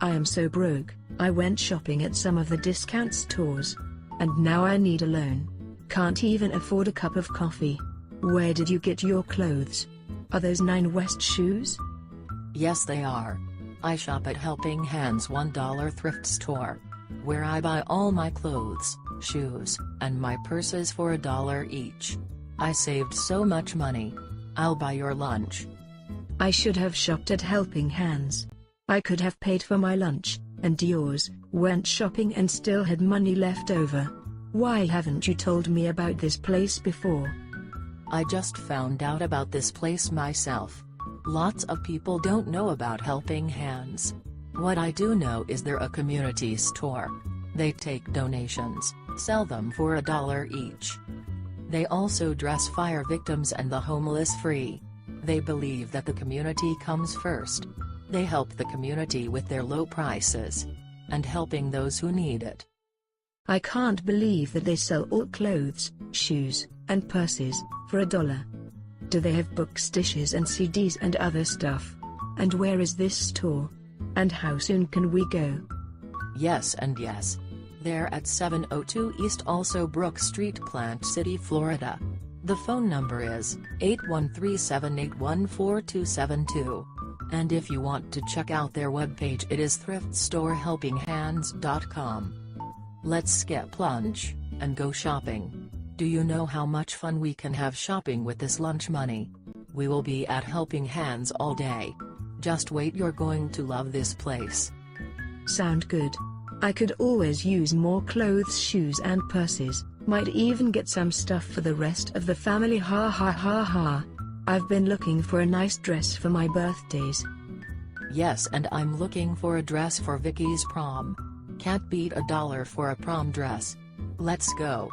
I am so broke, I went shopping at some of the discount stores. And now I need a loan. Can't even afford a cup of coffee. Where did you get your clothes? Are those Nine West shoes? Yes, they are. I shop at Helping Hands $1 thrift store, where I buy all my clothes, shoes, and my purses for $1 each. I saved so much money. I'll buy your lunch. I should have shopped at Helping Hands. I could have paid for my lunch, and yours, went shopping and still had money left over. Why haven't you told me about this place before? I just found out about this place myself. Lots of people don't know about Helping Hands. What I do know is they're a community store. They take donations, sell them for $1 each. They also dress fire victims and the homeless free. They believe that the community comes first. They help the community with their low prices and helping those who need it. I can't believe that they sell all clothes, shoes, and purses for $1. Do they have books, dishes and CDs and other stuff? And where is this store? And how soon can we go? Yes and yes. They're at 702 East Also Brook Street, Plant City, Florida. The phone number is 813-781-4272. And if you want to check out their webpage, it is thriftstorehelpinghands.com. Let's skip lunch and go shopping. Do you know how much fun we can have shopping with this lunch money? We will be at Helping Hands all day. Just wait, you're going to love this place. Sound good. I could always use more clothes, shoes and purses, might even get some stuff for the rest of the family, ha ha ha ha. I've been looking for a nice dress for my birthdays. Yes, and I'm looking for a dress for Vicky's prom. Can't beat $1 for a prom dress. Let's go.